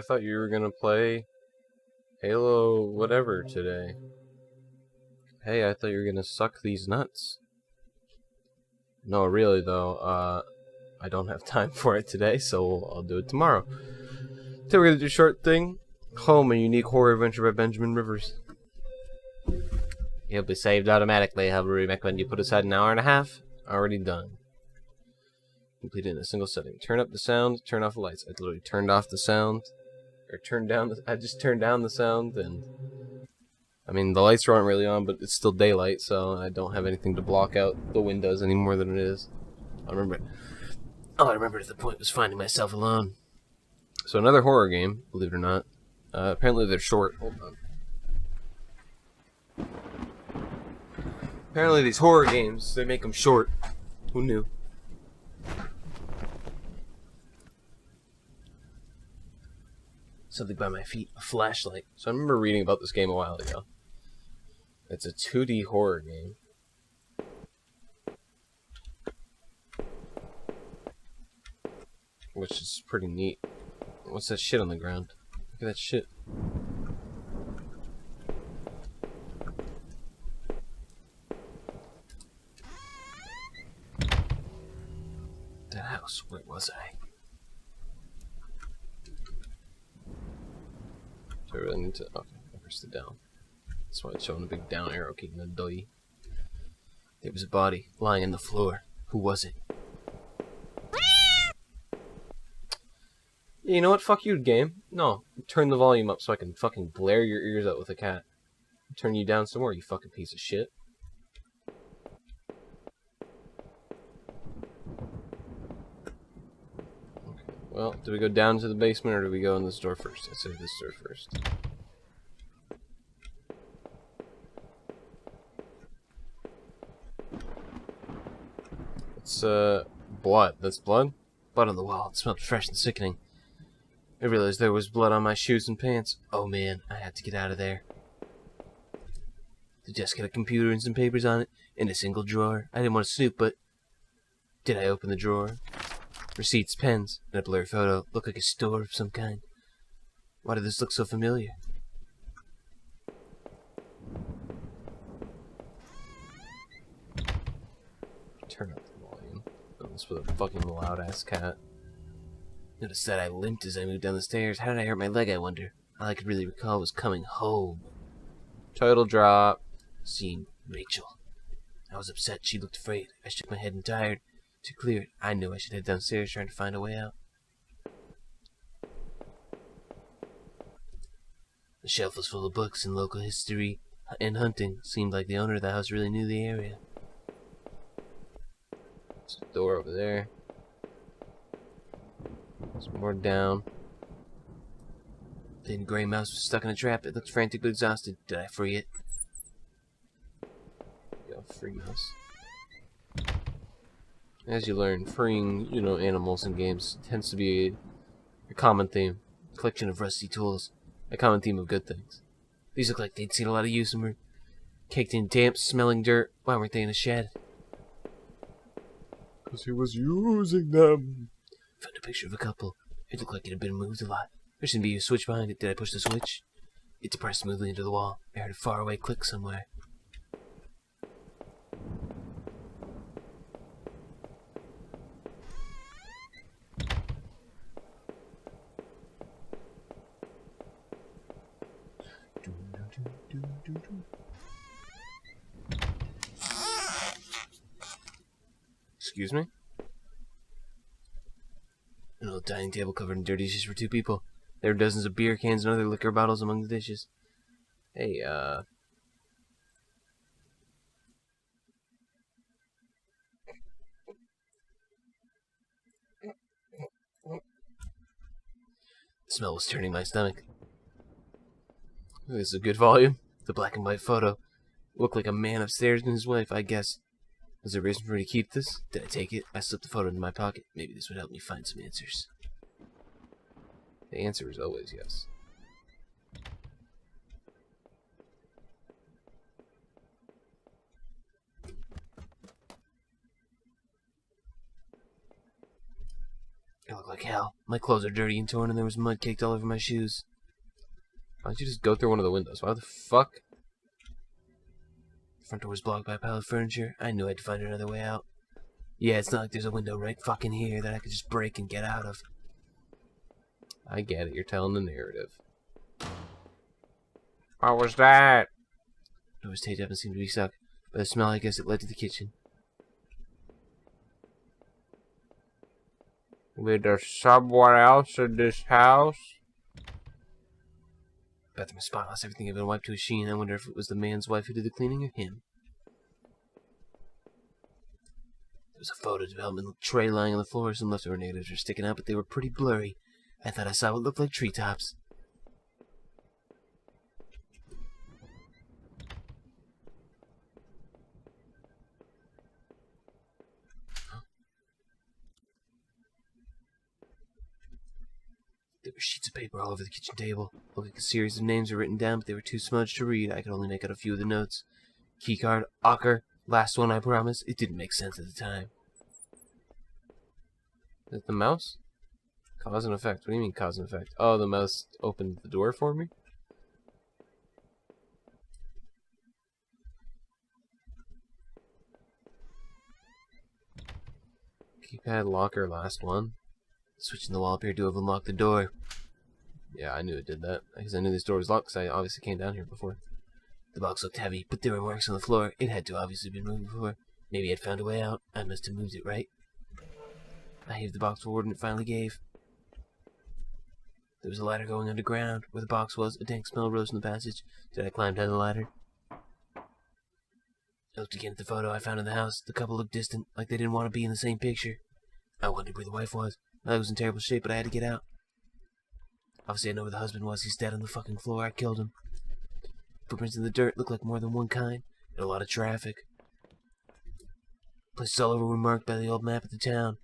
I thought you were gonna play Halo whatever today. Hey, I thought you were gonna suck these nuts. No, really though, I don't have time for it today, so I'll do it tomorrow. Today we're gonna do a short thing. Home, a unique horror adventure by Benjamin Rivers. He'll be saved automatically, however we recommend you put aside an hour and a half. Already done. Completed in a single setting. Turn up the sound, turn off the lights. I literally turned off the sound. Or turned down I just turned down the sound, and I mean the lights aren't really on, but it's still daylight, so I don't have anything to block out the windows any more than it is. All I remembered at the point was finding myself alone. So another horror game, believe it or not. Apparently they're short. Hold on. Apparently these horror games, they make them short. Who knew? Something by my feet, a flashlight. So I remember reading about this game a while ago. It's a 2D horror game. Which is pretty neat. What's that shit on the ground? Look at that shit. That house, where was I? Do I really need to? Okay, I pressed it down. That's why it's showing a big down arrow keeping a doy. There was a body lying on the floor. Who was it? Yeah, you know what? Fuck you, game. No, turn the volume up so I can fucking blare your ears out with a cat. Turn you down some more, you fucking piece of shit. Well, do we go down to the basement or do we go in this door first? I'd say this door first. It's, blood. That's blood? Blood on the wall. It smelled fresh and sickening. I realized there was blood on my shoes and pants. Oh man, I had to get out of there. The desk had a computer and some papers on it, in a single drawer. I didn't want to snoop, but... Did I open the drawer? Receipts, pens, and a blurry photo. Looked like a store of some kind. Why did this look so familiar? Turn up the volume. This was a fucking loud-ass cat. Noticed that I limped as I moved down the stairs. How did I hurt my leg, I wonder? All I could really recall was coming home. Title drop. Scene, Rachel. I was upset. She looked afraid. I shook my head and tired. To clear it, I knew I should head downstairs trying to find a way out. The shelf was full of books and local history and hunting. Seemed like the owner of the house really knew the area. There's a door over there. There's more down. Thin gray mouse was stuck in a trap. It looked frantic but exhausted. Did I free it? Yo, free mouse. As you learn, freeing, animals in games tends to be a common theme. Collection of rusty tools. A common theme of good things. These look like they'd seen a lot of use and were caked in damp, smelling dirt. Why weren't they in a shed? Because he was using them. Found a picture of a couple. It looked like it had been moved a lot. There seemed to be a switch behind it. Did I push the switch? It depressed smoothly into the wall. I heard a faraway click somewhere. Excuse me? An old dining table covered in dirty dishes for two people. There were dozens of beer cans and other liquor bottles among the dishes. Hey, The smell was turning my stomach. This is a good volume. The black and white photo. Looked like a man upstairs and his wife, I guess. Was there a reason for me to keep this? Did I take it? I slipped the photo into my pocket. Maybe this would help me find some answers. The answer is always yes. like hell. My clothes are dirty and torn, and there was mud caked all over my shoes. Why don't you just go through one of the windows? Why the fuck? The front door was blocked by a pile of furniture. I knew I had to find another way out. Yeah, it's not like there's a window right fucking here that I could just break and get out of. I get it. You're telling the narrative. What was that? The door was taped up and seemed to be stuck. By the smell, I guess it led to the kitchen. Was there someone else in this house? Bathroom was spotless. Everything had been wiped to a sheen. I wonder if it was the man's wife who did the cleaning or him. There was a photo development tray lying on the floor. Some leftover negatives were sticking out, but they were pretty blurry. I thought I saw what looked like treetops. There were sheets of paper all over the kitchen table. Looked like a series of names were written down, but they were too smudged to read. I could only make out a few of the notes. Keycard, Ocker, last one I promise. It didn't make sense at the time. Is it the mouse? Cause and effect. What do you mean cause and effect? Oh, the mouse opened the door for me? Keypad, locker, last one. Switching the wall appeared to have unlocked the door. Yeah, I knew it did that. Because I knew this door was locked, because I obviously came down here before. The box looked heavy, but there were marks on the floor. It had to obviously been moved before. Maybe I'd found a way out. I must have moved it, right? I heaved the box forward and it finally gave. There was a ladder going underground. Where the box was, a dank smell rose from the passage. Did I climb down the ladder? I looked again at the photo I found in the house. The couple looked distant, like they didn't want to be in the same picture. I wondered where the wife was. My leg was in terrible shape, but I had to get out. Obviously, I know where the husband was. He's dead on the fucking floor. I killed him. Footprints in the dirt looked like more than one kind. And a lot of traffic. Places all over were marked by the old map of the town.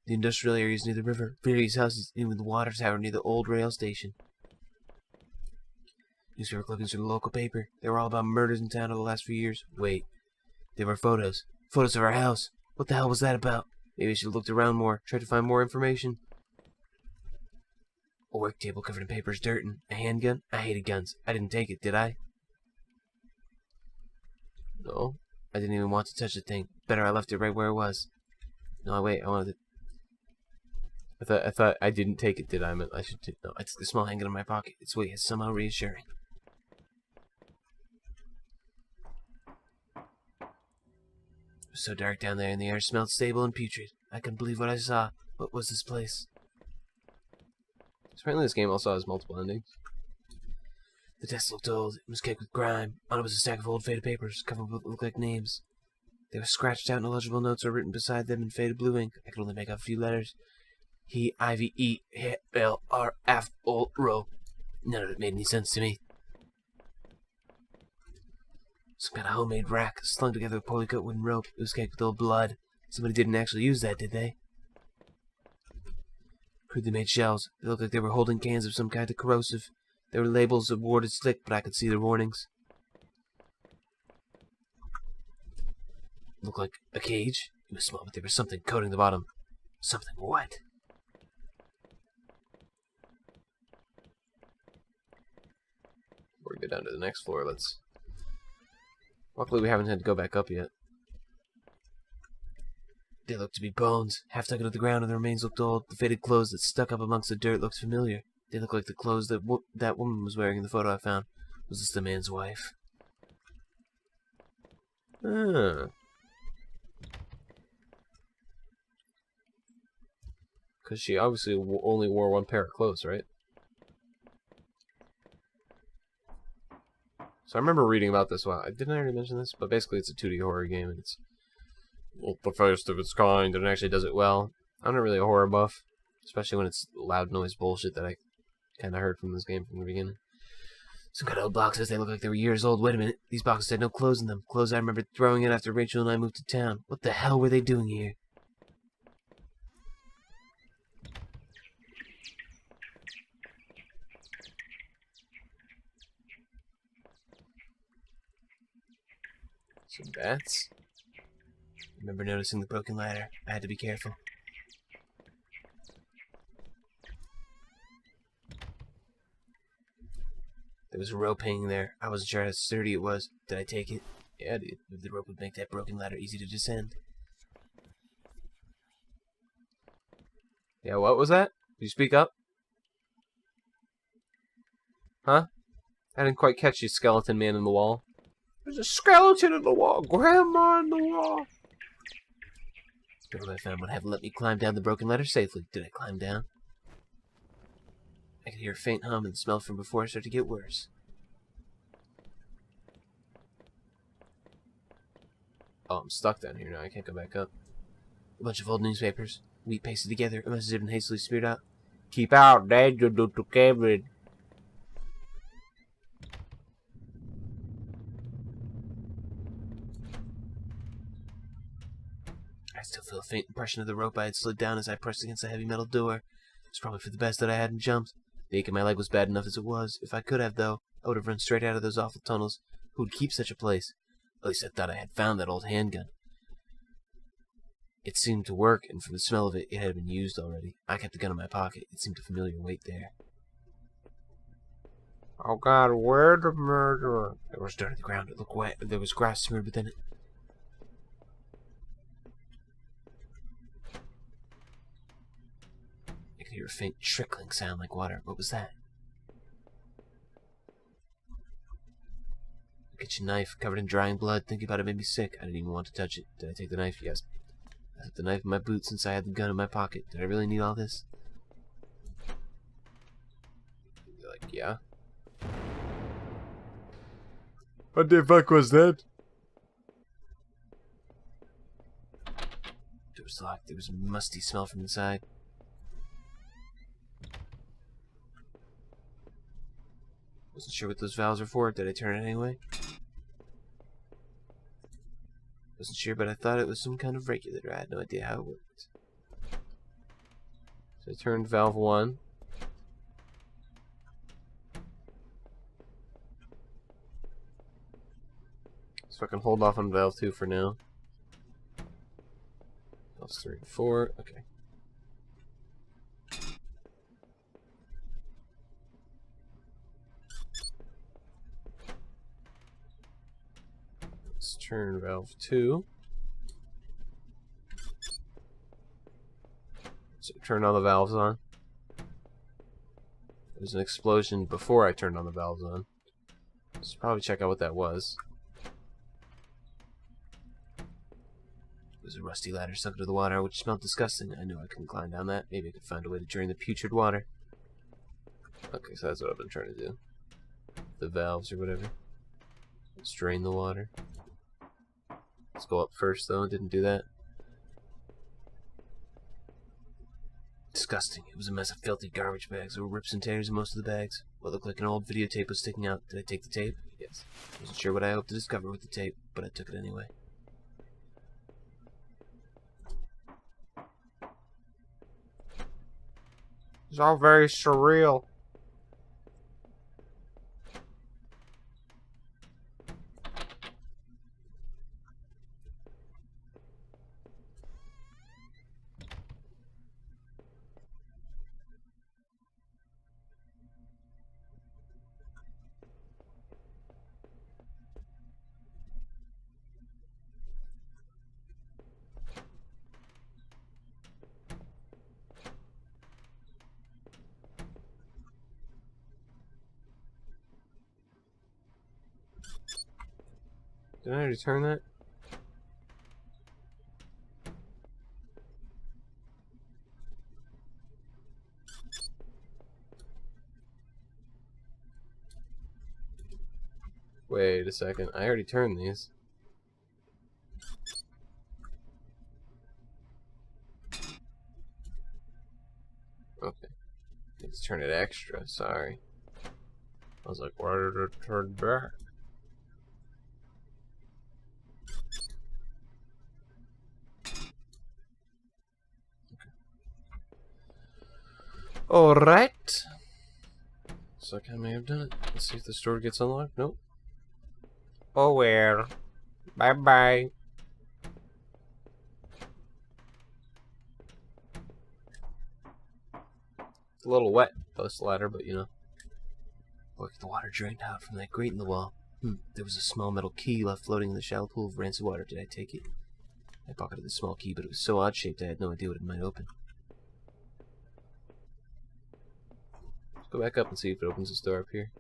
The industrial areas near the river. Various houses, even the water tower near the old rail station. Newspaper clippings from the local paper. They were all about murders in town over the last few years. Wait. They were photos. Photos of our house. What the hell was that about? Maybe I should have looked around more, tried to find more information. A work table covered in papers, dirt, and a handgun. I hated guns. I didn't take it, did I? No. I didn't even want to touch the thing. Better I left it right where it was. No, wait, I wanted to... I thought I didn't take it, did I? I should take... No, I took the small handgun in my pocket. Its weight is somehow reassuring. It was so dark down there, and the air smelled stable and putrid. I couldn't believe what I saw. What was this place? Apparently this game also has multiple endings. The desk looked old. It was caked with grime. On it was a stack of old faded papers, covered with what looked like names. They were scratched out and illegible notes were written beside them in faded blue ink. I could only make out a few letters. He, Ivy, E, L, R, F, O, Ro. None of it made any sense to me. Some kind of homemade rack, slung together with poorly cut wooden rope. It was caked with old blood. Somebody didn't actually use that, did they? Crudely made shells. They looked like they were holding cans of some kind of corrosive. There were labels of warded slick, but I could see the warnings. It looked like a cage. It was small, but there was something coating the bottom. Something what? Before we go down to the next floor, let's... Luckily we haven't had to go back up yet. They looked to be bones, half dug into the ground, and the remains looked old. The faded clothes that stuck up amongst the dirt looked familiar. They looked like the clothes that that woman was wearing in the photo I found. Was this the man's wife? Ah. Because she obviously only wore one pair of clothes, right? So I remember reading about this. Well, didn't I already mention this? But basically it's a 2D horror game, and it's the first of its kind, and it actually does it well. I'm not really a horror buff, especially when it's loud noise bullshit that I kind of heard from this game from the beginning. Some kind of old boxes. They look like they were years old. Wait a minute. These boxes had no clothes in them. Clothes I remember throwing in after Rachel and I moved to town. What the hell were they doing here? Some bats. I remember noticing the broken ladder. I had to be careful. There was a rope hanging there. I wasn't sure how sturdy it was. Did I take it? Yeah, dude. Maybe the rope would make that broken ladder easy to descend. Yeah, what was that? Did you speak up? Huh? I didn't quite catch you, skeleton man in the wall. There's a skeleton in the wall. Grandma in the wall. The rope I found would have let me climb down the broken ladder safely. Did I climb down? I could hear a faint hum, and the smell from before started to get worse. Oh, I'm stuck down here now. I can't go back up. A bunch of old newspapers. Wheat pasted together. A message had been hastily smeared out. Keep out, Dad. You're to Cameron. I still feel a faint impression of the rope I had slid down as I pressed against the heavy metal door. It was probably for the best that I hadn't jumped. The ache in my leg was bad enough as it was. If I could have, though, I would have run straight out of those awful tunnels. Who would keep such a place? At least I thought I had found that old handgun. It seemed to work, and from the smell of it, it had been used already. I kept the gun in my pocket. It seemed a familiar weight there. Oh God, where's the murderer? There was dirt on the ground. It looked wet. There was grass smeared within it. I could hear a faint trickling sound like water. What was that? A kitchen knife covered in drying blood. Thinking about it made me sick. I didn't even want to touch it. Did I take the knife? Yes. I put the knife in my boot since I had the gun in my pocket. Did I really need all this? You're like, yeah. What the fuck was that? It was locked. There was a musty smell from inside. Wasn't sure what those valves were for. Did I turn it anyway? Wasn't sure, but I thought it was some kind of regulator. I had no idea how it worked. So I turned valve 1. So I can hold off on valve 2 for now. Valves 3 and 4. Okay. Let's turn valve 2. So turn all the valves on. There was an explosion before I turned on the valves on. Let's probably check out what that was. It was a rusty ladder sunk into the water, which smelled disgusting. I knew I couldn't climb down that. Maybe I could find a way to drain the putrid water. Okay, so that's what I've been trying to do. The valves or whatever. Let's drain the water. Let's go up first, though. Didn't do that. Disgusting. It was a mess of filthy garbage bags. There were rips and tears in most of the bags. What looked like an old videotape was sticking out. Did I take the tape? Yes. Wasn't sure what I hoped to discover with the tape, but I took it anyway. It's all very surreal. Did I already turn that? Wait a second. I already turned these. Okay. Let's turn it extra. Sorry. I was like, why did it turn back? Alright. Looks like I may have done it. Let's see if the store gets unlocked. Nope. Oh well. Bye bye. It's a little wet, post ladder, but you know. Look, the water drained out from that grate in the wall. There was a small metal key left floating in the shallow pool of rancid water. Did I take it? I pocketed the small key, but it was so odd-shaped I had no idea what it might open. Let's go back up and see if it opens this door up here.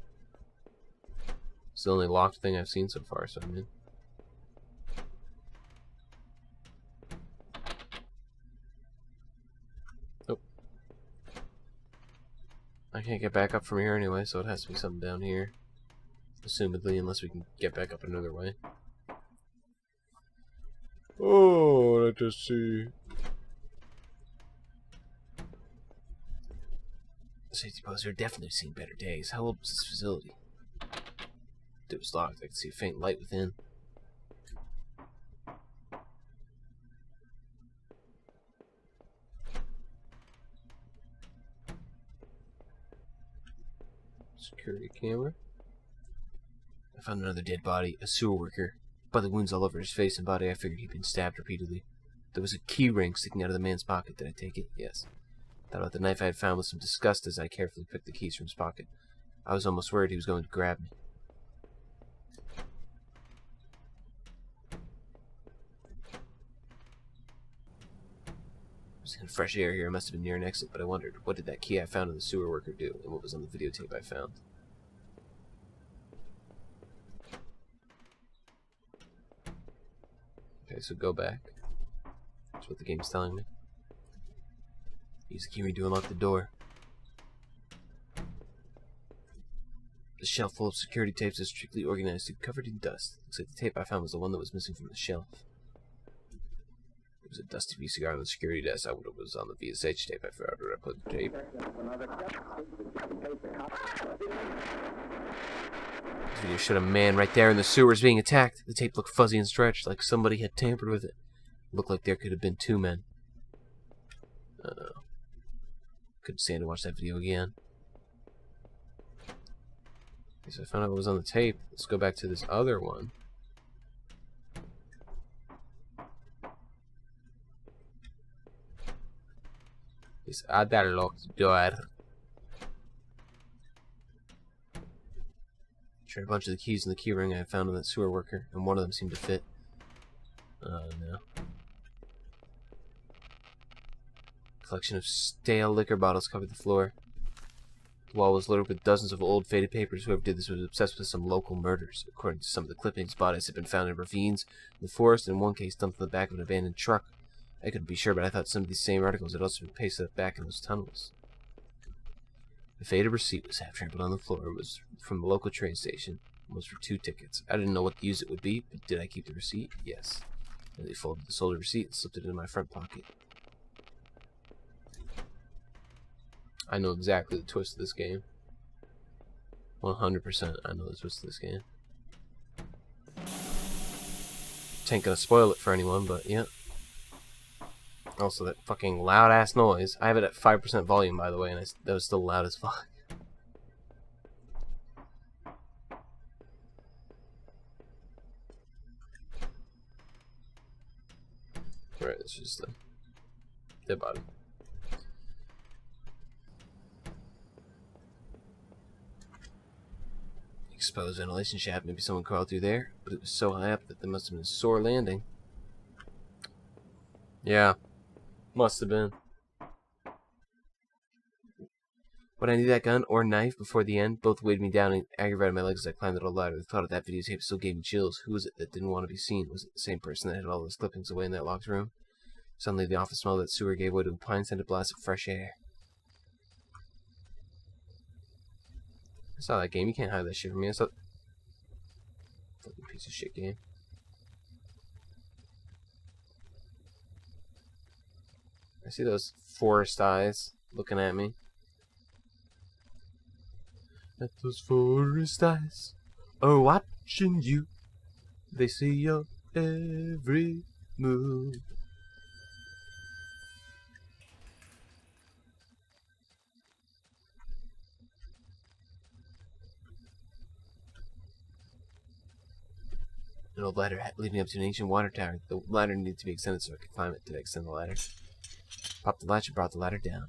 It's the only locked thing I've seen so far, so I'm in. Oh. I can't get back up from here anyway, so it has to be something down here. Assumedly, unless we can get back up another way. Oh, let's just see. Safety posts are definitely seen better days. How old was this facility? It was locked. I could see a faint light within. Security camera. I found another dead body, a sewer worker. By the wounds all over his face and body, I figured he'd been stabbed repeatedly. There was a key ring sticking out of the man's pocket. Did I take it? Yes. Thought about the knife I had found with some disgust as I carefully picked the keys from his pocket. I was almost worried he was going to grab me. I was in fresh air here. I must have been near an exit, but I wondered, what did that key I found in the sewer worker do, and what was on the videotape I found? Okay, so go back. That's what the game's telling me. Use the key ring to unlock the door. The shelf full of security tapes is strictly organized and covered in dust. Looks like the tape I found was the one that was missing from the shelf. There was a dusty VCR on the security desk. I wonder what was on the VSH tape. I forgot where I put the tape. This video showed a man right there in the sewers being attacked. The tape looked fuzzy and stretched, like somebody had tampered with it. It looked like there could have been two men. Couldn't stand to watch that video again. Okay, so I found out what was on the tape. Let's go back to this other one. This other locked door. Tried a bunch of the keys in the key ring I found on that sewer worker, and one of them seemed to fit. No. Collection of stale liquor bottles covered the floor. The wall was littered with dozens of old faded papers. Whoever did this was obsessed with some local murders. According to some of the clippings, bodies had been found in ravines, in the forest, and in one case dumped in the back of an abandoned truck. I couldn't be sure, but I thought some of these same articles had also been pasted up back in those tunnels. The faded receipt was half trampled on the floor. It was from the local train station. It was for 2 tickets. I didn't know what use it would be, but did I keep the receipt? Yes. I neatly folded the sold receipt and slipped it in my front pocket. I know exactly the twist of this game. 100% I know the twist of this game. Ain't gonna spoil it for anyone, but yeah. Also, that fucking loud ass noise. I have it at 5% volume, by the way, and that was still loud as fuck. Alright, it's just a dead body. Exposed ventilation shaft. Maybe someone crawled through there, but it was so high up that there must have been a sore landing. Yeah, must have been. Would I need that gun or knife before the end? Both weighed me down and aggravated my legs as I climbed the ladder. The thought of that videotape still gave me chills. Who was it that didn't want to be seen? Was it the same person that had all those clippings away in that locked room? Suddenly, the office smell of that sewer gave way to a pine-scented blast of fresh air. I saw that game. You can't hide that shit from me. I saw... Fucking piece of shit game. I see those forest eyes looking at me. Let those forest eyes are watching you. They see your every move. An old ladder leading up to an ancient water tower. The ladder needed to be extended so I could climb it. Did I extend the ladder? Popped the latch and brought the ladder down.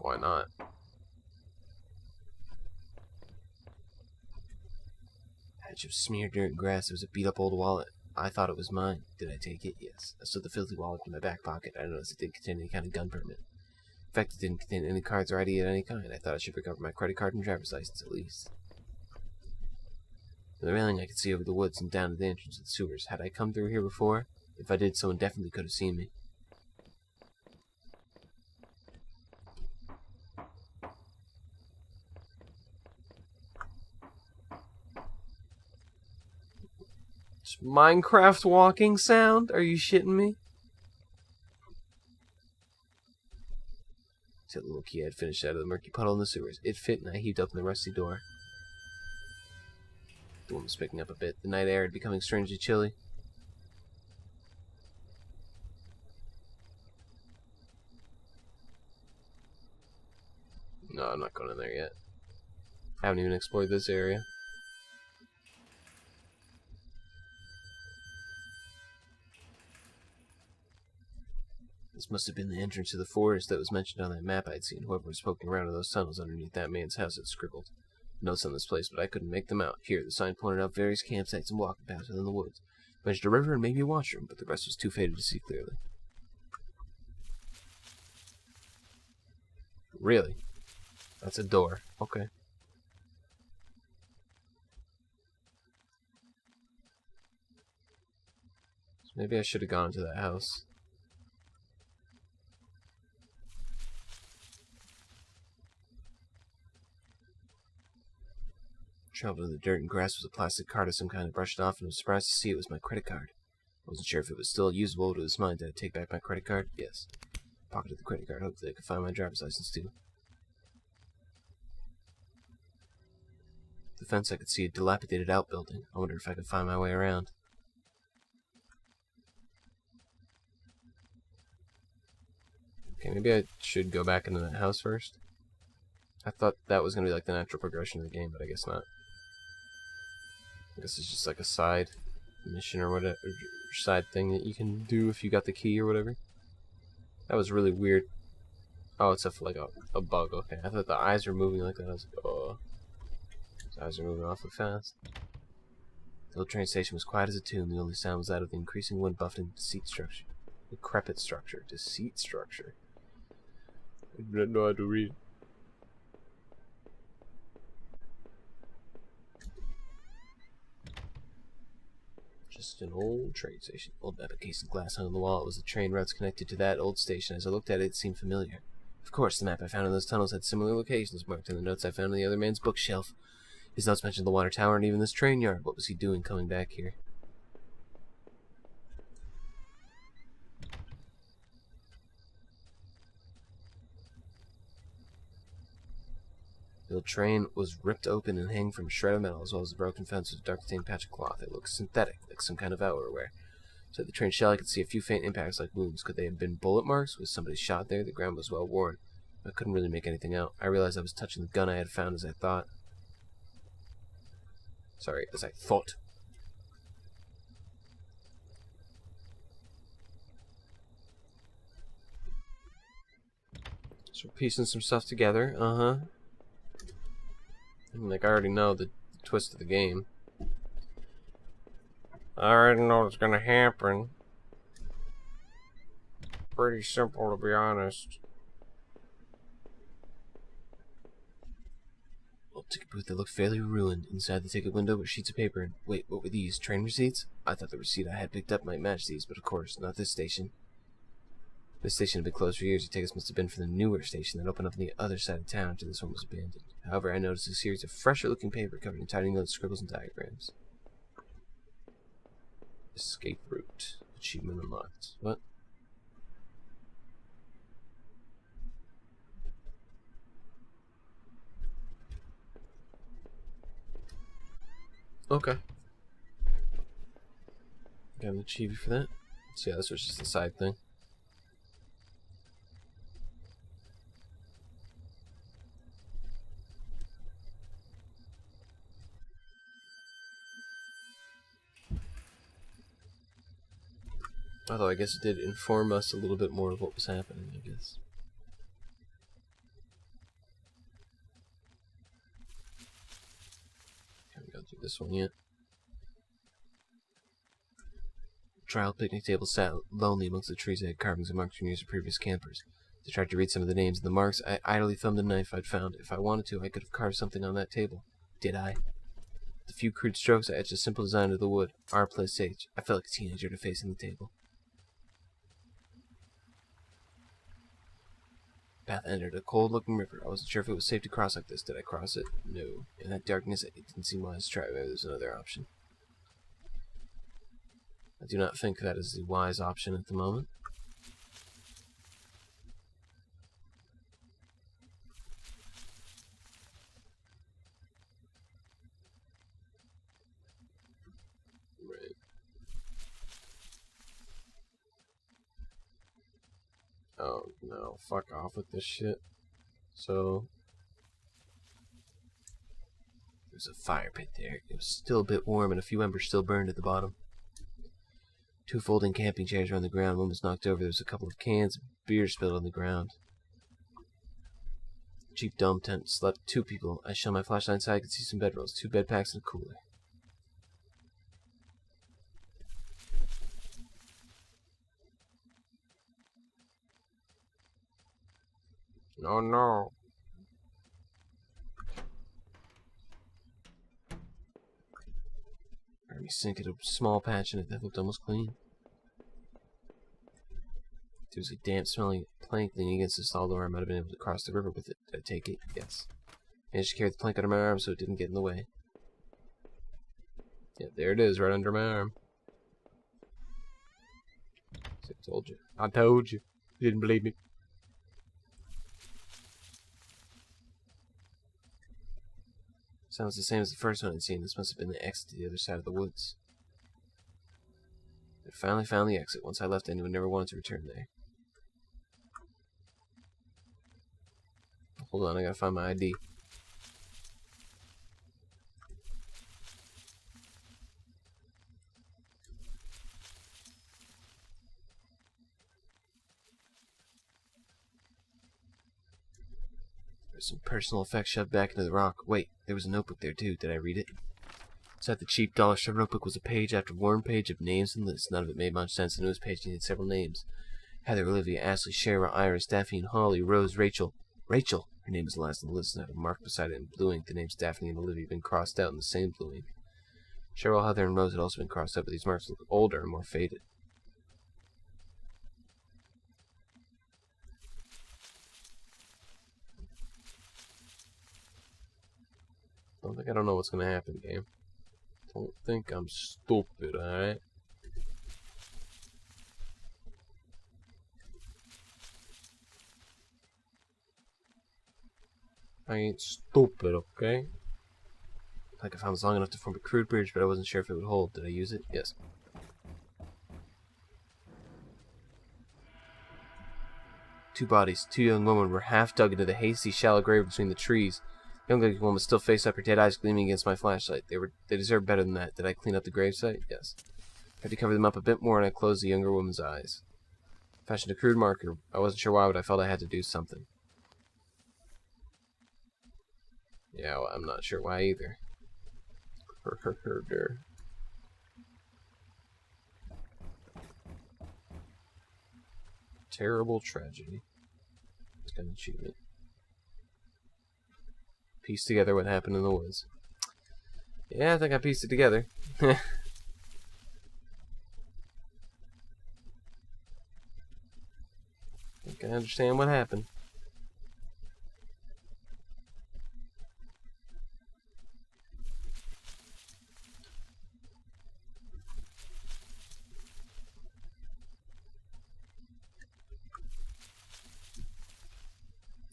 Why not? Patch of smeared dirt and grass. There was a beat-up old wallet. I thought it was mine. Did I take it? Yes. I slipped the filthy wallet in my back pocket. I noticed it didn't contain any kind of gun permit. In fact, it didn't contain any cards or ID of any kind. I thought I should recover my credit card and driver's license, at least. From the railing, I could see over the woods and down to the entrance of the sewers. Had I come through here before? If I did, someone definitely could have seen me. Minecraft walking sound? Are you shitting me? See that little key I had finished out of the murky puddle in the sewers. It fit, and I heaved open the rusty door. The wind was picking up a bit. The night air had becoming strangely chilly. No, I'm not going in there yet. I haven't even explored this area. This must have been the entrance to the forest that was mentioned on that map I'd seen. Whoever was poking around in those tunnels underneath that man's house had scribbled notes on this place, but I couldn't make them out. Here, the sign pointed out various campsites and walking paths within the woods. Mentioned a river and maybe a washroom, but the rest was too faded to see clearly. Really? That's a door. Okay. So maybe I should have gone to that house. Traveled in the dirt and grass was a plastic card of some kind. I brushed it off and was surprised to see it was my credit card. I wasn't sure if it was still usable, but it was mine. Did I take back my credit card? Yes. Pocketed the credit card. Hopefully I could find my driver's license too. The fence I could see a dilapidated outbuilding. I wonder if I could find my way around. Okay, maybe I should go back into that house first. I thought that was going to be like the natural progression of the game, but I guess not. I guess it's just like a side mission or whatever, or side thing that you can do if you got the key or whatever. That was really weird. Oh, it's like a bug. Okay, I thought the eyes were moving like that. I was like, oh. His eyes are moving awfully fast. The old train station was quiet as a tomb. The only sound was that of the increasing wind buffeting the seat structure. Decrepit structure. Deceit structure. I didn't know how to read. Just an old train station. Old metal case of glass hung on the wall. It was the train routes connected to that old station. As I looked at it, it seemed familiar. Of course, the map I found in those tunnels had similar locations marked in the notes I found in the other man's bookshelf. His notes mentioned the water tower and even this train yard. What was he doing coming back here? The old train was ripped open and hanging from a shred of metal, as well as a broken fence with a dark stained patch of cloth. It looked synthetic, like some kind of outerwear. So the train shell, I could see a few faint impacts like wounds. Could they have been bullet marks? Was somebody shot there? The ground was well worn. I couldn't really make anything out. I realized I was touching the gun I had found as I thought. Sorry, as I thought. So we're piecing some stuff together. Like, I already know the twist of the game. I already know what's gonna happen. Pretty simple, to be honest. Old ticket booth that looked fairly ruined. Inside the ticket window were sheets of paper. And wait, what were these? Train receipts? I thought the receipt I had picked up might match these, but of course, not this station. This station had been closed for years. The tickets must have been for the newer station that opened up on the other side of town after this one was abandoned. However, I noticed a series of fresher-looking paper covered in tiny notes, scribbles, and diagrams. Escape route. Achievement unlocked. What? Okay. Got an achievement for that. So yeah, this was just a side thing. Although I guess it did inform us a little bit more of what was happening, I guess. this one yet. Trial picnic table sat lonely amongst the trees that had carvings and marks from years of previous campers. To try to read some of the names and the marks, I idly thumbed the knife I'd found. If I wanted to, I could have carved something on that table. Did I? With a few crude strokes, I etched a simple design into the wood. R plus H. I felt like a teenager defacing the table. Path entered a cold-looking river. I wasn't sure if it was safe to cross like this. Did I cross it? No. In that darkness, it didn't seem wise to try. Maybe there's another option. I do not think that is the wise option at the moment. Right. Oh, no. Fuck off with this shit. So, there's a fire pit there. It was still a bit warm, and a few embers still burned at the bottom. 2 folding camping chairs were on the ground. One was knocked over. There was a couple of cans of beer spilled on the ground. Cheap dome tent slept 2 people. I shone my flashlight inside. I could see some bedrolls, 2 bed packs, and a cooler. Oh no. Heard me sink at a small patch in it that looked almost clean. There was a damp smelling plank leaning against the stall door. I might have been able to cross the river with it. Did I take it? Yes. Managed to carry the plank under my arm so it didn't get in the way. Yeah, there it is, right under my arm. I told you. I told you. You didn't believe me. Sounds the same as the first one I'd seen. This must have been the exit to the other side of the woods. I finally found the exit. Once I left, I knew I never wanted to return there. Hold on, I gotta find my ID. There's some personal effects shoved back into the rock. Wait, there was a notebook there too. Did I read it? Inside the cheap dollar store notebook was a page after one page of names and lists. None of it made much sense. The newest page needed several names. Heather, Olivia, Ashley, Shara, Iris, Daphne, and Holly, Rose, Rachel. Rachel! Her name was the last on the list and had a mark beside it in blue ink. The names Daphne and Olivia had been crossed out in the same blue ink. Cheryl, Heather, and Rose had also been crossed out, but these marks looked older and more faded. Don't think I don't know what's gonna happen, game. Don't think I'm stupid, alright? I ain't stupid, okay? Like if I was long enough to form a crude bridge, but I wasn't sure if it would hold. Did I use it? Yes. 2 bodies, 2 young women, were half dug into the hasty, shallow grave between the trees. The young woman was still face up, her dead eyes gleaming against my flashlight. They deserved better than that. Did I clean up the gravesite? Yes. I had to cover them up a bit more, and I closed the younger woman's eyes. Fashioned a crude marker. I wasn't sure why, but I felt I had to do something. Yeah, well, I'm not sure why either. Terrible tragedy. It's kind of achievement. Piece together what happened in the woods. Yeah, I think I pieced it together. I think I understand what happened.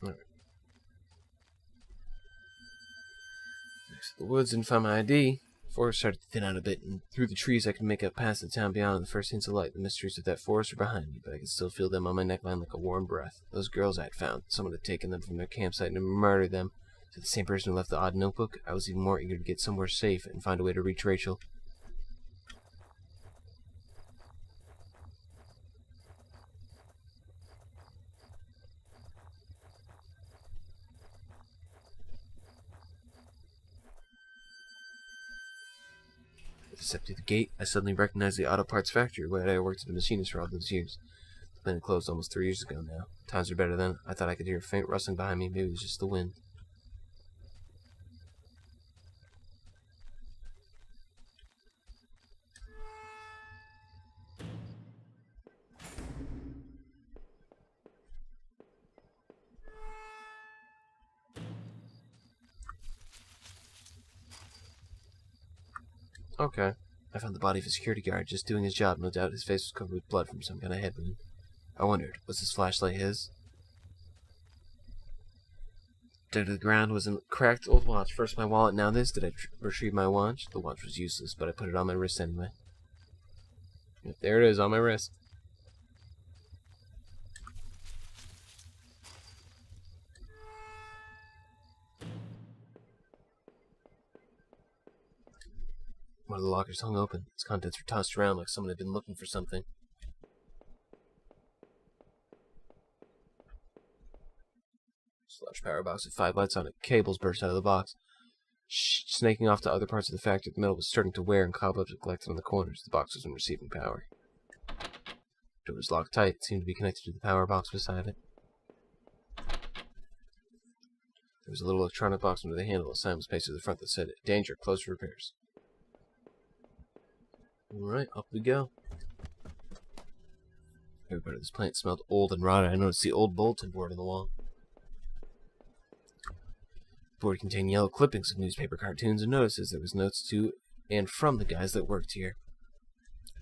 Alright. Next to the woods and find my ID. The forest started to thin out a bit, and through the trees I could make out past the town beyond and the first hints of light. The mysteries of that forest were behind me, but I could still feel them on my neckline like a warm breath. Those girls I had found. Someone had taken them from their campsite and murdered them. To the same person who left the odd notebook, I was even more eager to get somewhere safe and find a way to reach Rachel. As I stepped through the gate, I suddenly recognized the auto parts factory where I worked as a machinist for all those years. The plant closed almost 3 years ago now. Times were better then. I thought I could hear a faint rustling behind me. Maybe it was just the wind. Okay. I found the body of a security guard just doing his job. No doubt his face was covered with blood from some kind of head wound. I wondered, was this flashlight his? Dug to the ground was a cracked old watch. First my wallet, now this. Did I retrieve my watch? The watch was useless, but I put it on my wrist anyway. Yep, there it is, on my wrist. One of the lockers hung open. Its contents were tossed around like someone had been looking for something. This large power box with 5 lights on it. Cables burst out of the box, snaking off to other parts of the factory. The metal was starting to wear and cobwebs had collected on the corners. The box wasn't receiving power. The door was locked tight. It seemed to be connected to the power box beside it. There was a little electronic box under the handle. A sign was pasted to the front that said, "Danger, closed for repairs." Alright, up we go. Every part of this plant smelled old and rotted. I noticed the old bulletin board on the wall. The board contained yellow clippings of newspaper cartoons and notices. There was notes to and from the guys that worked here.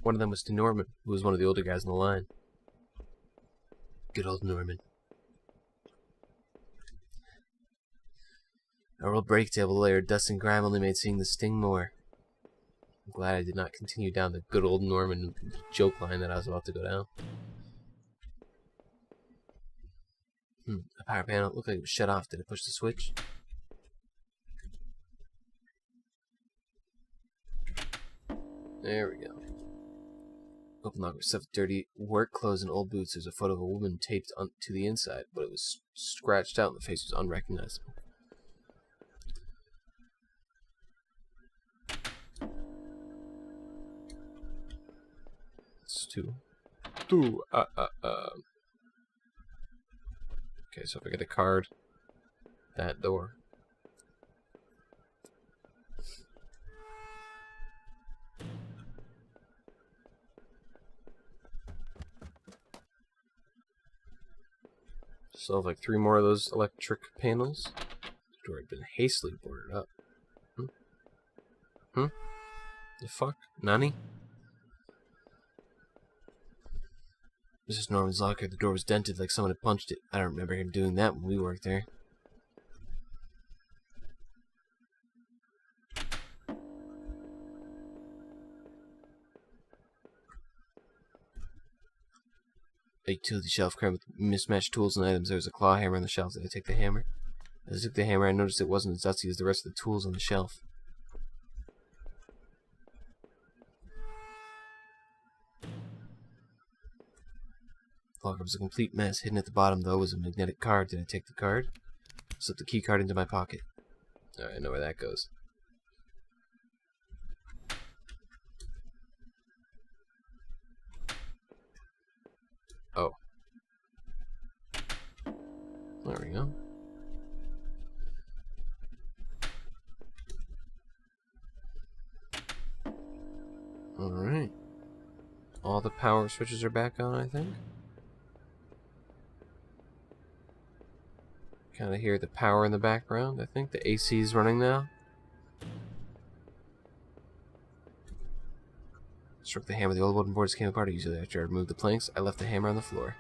One of them was to Norman, who was one of the older guys in the line. Good old Norman. Our old break table layer, dust and grime only made seeing the sting more. I'm glad I did not continue down the good old Norman joke line that I was about to go down. A power panel. It looked like it was shut off. Did I push the switch? There we go. Open locker stuff with dirty work clothes and old boots. There's a photo of a woman taped to the inside, but it was scratched out and the face was unrecognizable. It's two. Okay, so if I get a card, that door. So I have like 3 more of those electric panels. The door had been hastily boarded up. The fuck? Nani? This is Norman's locker. The door was dented like someone had punched it. I don't remember him doing that when we worked there. A utility shelf crammed with mismatched tools and items. There was a claw hammer on the shelf. Did I take the hammer? As I took the hammer, I noticed it wasn't as dusty as the rest of the tools on the shelf. The locker was a complete mess. Hidden at the bottom, though, was a magnetic card. Did I take the card? Slip the key card into my pocket. Alright, I know where that goes. Oh. There we go. Alright. All the power switches are back on, I think. Kind of hear the power in the background, I think. The AC is running now. Struck the hammer. The old wooden boards came apart easily. After I removed the planks, I left the hammer on the floor.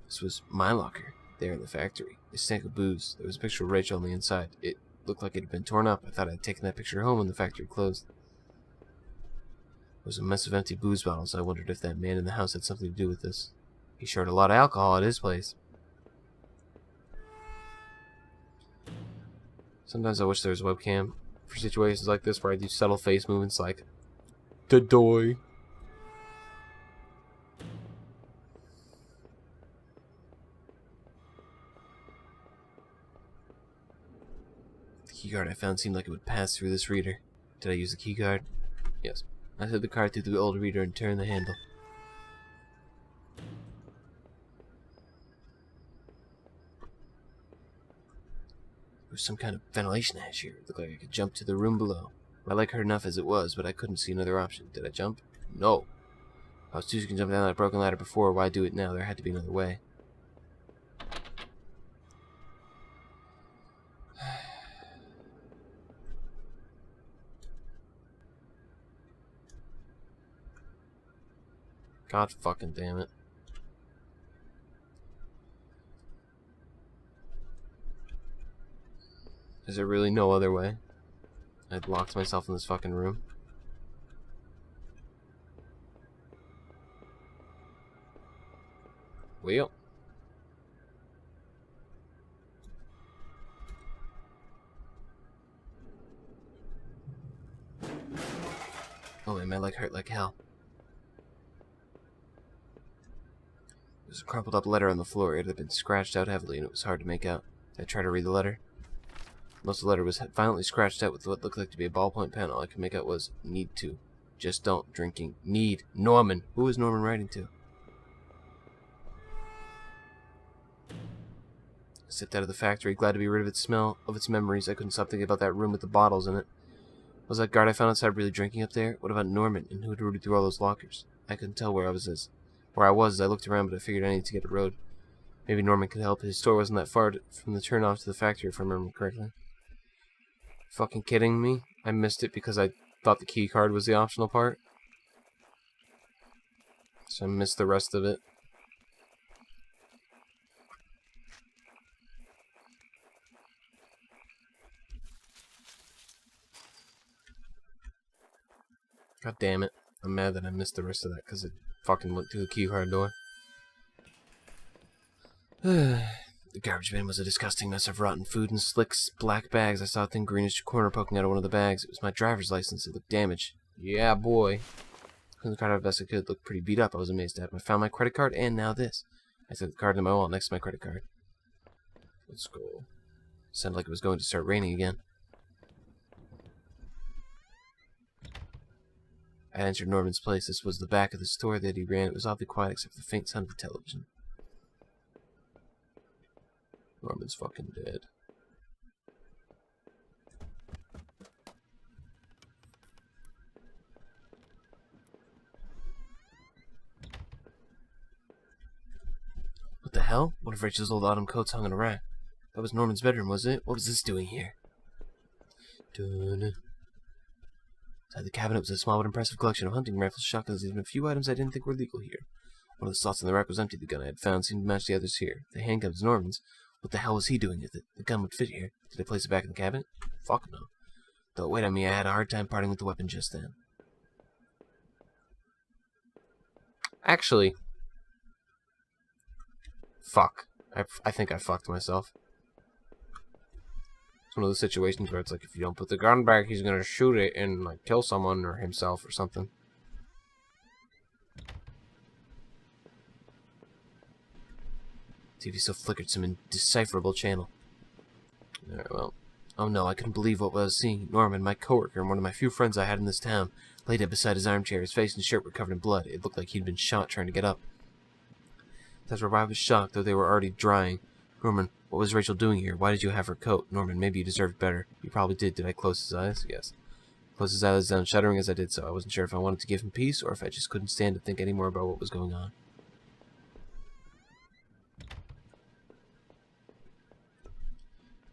This was my locker, there in the factory. A stank of booze. There was a picture of Rachel on the inside. It looked like it had been torn up. I thought I'd taken that picture home when the factory closed. There was a mess of empty booze bottles. I wondered if that man in the house had something to do with this. He shared a lot of alcohol at his place. Sometimes I wish there was a webcam for situations like this where I do subtle face movements like the doy. The keycard I found seemed like it would pass through this reader. Did I use the keycard? Yes. I slid the card through the old reader and turned the handle. There was some kind of ventilation hatch here. It looked like I could jump to the room below. My leg hurt enough as it was, but I couldn't see another option. Did I jump? No. I was too scared to jump down that broken ladder before. Why do it now? There had to be another way. God fucking damn it. Is there really no other way? I'd locked myself in this fucking room. Well. Oh man, my leg hurt like hell. There was a crumpled up letter on the floor. It had been scratched out heavily and it was hard to make out. I tried to read the letter. Most of the letter was violently scratched out with what looked like to be a ballpoint pen. All I could make out was, need to. Just don't. Drinking. Need. Norman. Who was Norman writing to? I stepped out of the factory, glad to be rid of its smell, of its memories. I couldn't stop thinking about that room with the bottles in it. Was that guard I found outside really drinking up there? What about Norman, and who had rooted through all those lockers? I couldn't tell where I was as I looked around, but I figured I needed to get a road. Maybe Norman could help. His store wasn't that far from the turnoff to the factory, if I remember correctly. Fucking kidding me? I missed it because I thought the key card was the optional part. So I missed the rest of it. God damn it. I'm mad that I missed the rest of that because it fucking went through the key card door. The garbage bin was a disgusting mess of rotten food and slick black bags. I saw a thin greenish corner poking out of one of the bags. It was my driver's license. It looked damaged. Yeah, boy. Cleaned the card out best I could. It looked pretty beat up. I was amazed to have. I found my credit card and now this. I took the card in my wallet next to my credit card. Let's go. Sounded like it was going to start raining again. I entered Norman's place. This was the back of the store that he ran. It was oddly quiet except for the faint sound of the television. Norman's fucking dead. What the hell? One of Rachel's old autumn coats hung on a rack. That was Norman's bedroom, was it? What was this doing here? Dun. Inside the cabinet was a small but impressive collection of hunting rifles, shotguns, and even a few items I didn't think were legal here. One of the slots in the rack was empty. The gun I had found seemed to match the others here. The handgun was Norman's. What the hell was he doing with it? The gun would fit here. Did I place it back in the cabinet? Fuck no. Though wait on me, I had a hard time parting with the weapon just then. Actually, fuck. I think I fucked myself. It's one of those situations where it's like, if you don't put the gun back, he's gonna shoot it and like kill someone or himself or something. TV still flickered some indecipherable channel. Alright, well. Oh no, I couldn't believe what I was seeing. Norman, my coworker and one of my few friends I had in this town, lay dead beside his armchair. His face and shirt were covered in blood. It looked like he'd been shot trying to get up. That's where I was shocked, though they were already drying. Norman, what was Rachel doing here? Why did you have her coat? Norman, maybe you deserved better. You probably did. Did I close his eyes? Yes. Closed his eyes down, shuddering as I did so. I wasn't sure if I wanted to give him peace or if I just couldn't stand to think any more about what was going on.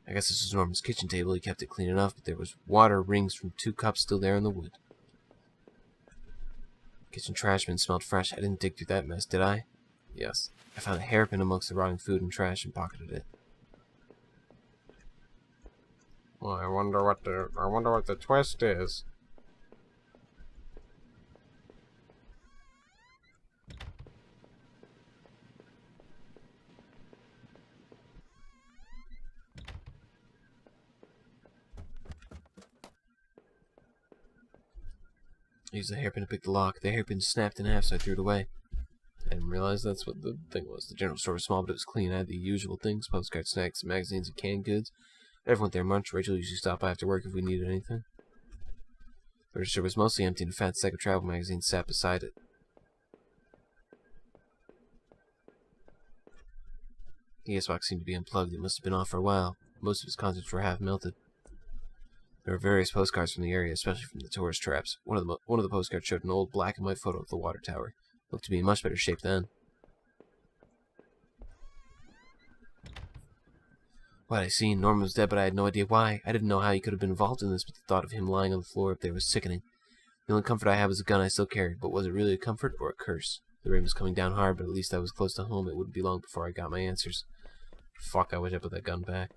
I guess this was Norman's kitchen table. He kept it clean enough, but there was water rings from 2 cups still there in the wood. Kitchen trash bin smelled fresh. I didn't dig through that mess, did I? Yes. I found a hairpin amongst the rotting food and trash and pocketed it. Well, I wonder what the twist is. I used the hairpin to pick the lock. The hairpin snapped in half, so I threw it away. I didn't realize that's what the thing was. The general store was small, but it was clean. I had the usual things: postcards, snacks, magazines, and canned goods. Never went there much. Rachel usually stopped by after work if we needed anything. The register was mostly empty, and a fat stack of travel magazines sat beside it. The gas box seemed to be unplugged. It must have been off for a while. Most of its contents were half melted. There were various postcards from the area, especially from the tourist traps. One of the postcards showed an old black and white photo of the water tower. It looked to be in much better shape then. What I seen, Norman was dead, but I had no idea why. I didn't know how he could have been involved in this, but the thought of him lying on the floor up there was sickening. The only comfort I had was the gun I still carried, but was it really a comfort or a curse? The rain was coming down hard, but at least I was close to home. It wouldn't be long before I got my answers. Fuck, I wish I put that gun back.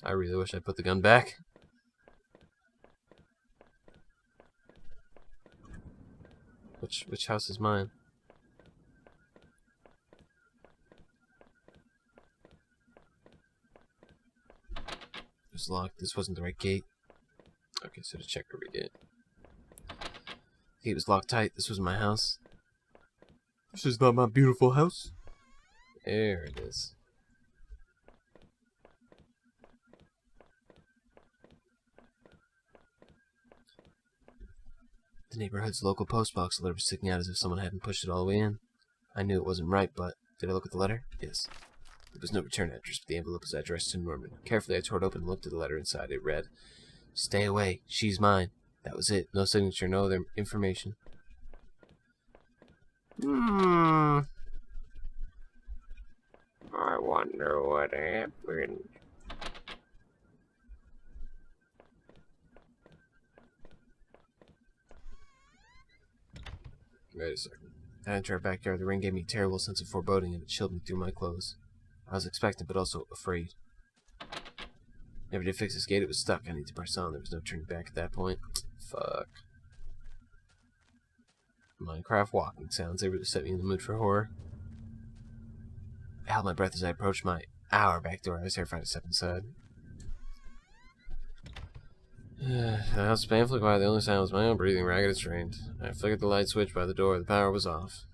I really wish I put the gun back. Which house is mine? It was locked. This wasn't the right gate. Okay, so to check every gate. The gate was locked tight. This was my house. This is not my beautiful house. There it is. The neighborhood's local post box. The letter was sticking out as if someone hadn't pushed it all the way in. I knew it wasn't right, but did I look at the letter? Yes. There was no return address, but the envelope was addressed to Norman. Carefully, I tore it open and looked at the letter inside. It read, "Stay away. She's mine." That was it. No signature, no other information. I wonder what happened. Wait a second. I entered our backyard. The rain gave me a terrible sense of foreboding, and it chilled me through my clothes. I was expectant, but also afraid. Never did fix this gate. It was stuck. I need to press on. There was no turning back at that point. Fuck. Minecraft walking sounds. They really set me in the mood for horror. I held my breath as I approached my back door. I was terrified to step inside. The house was painfully quiet. The only sound was my own breathing, ragged and strained. I flickered the light switch by the door. The power was off.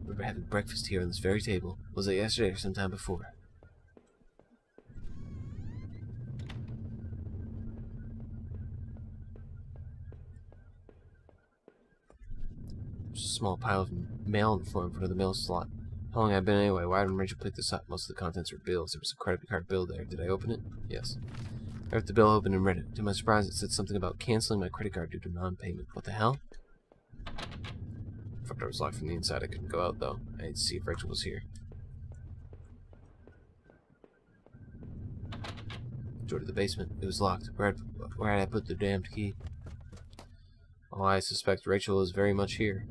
We were having breakfast here on this very table. Was it yesterday or sometime before? There's a small pile of mail on the floor in front of the mail slot. How long had I been anyway? Why didn't Rachel pick this up? Most of the contents were bills. There was a credit card bill there. Did I open it? Yes. I ripped the bill open and read it. To my surprise, it said something about canceling my credit card due to non-payment. What the hell? The front door was locked from the inside. I couldn't go out, though. I had to see if Rachel was here. Door to the basement. It was locked. Where had I put the damned key? Oh, I suspect Rachel is very much here.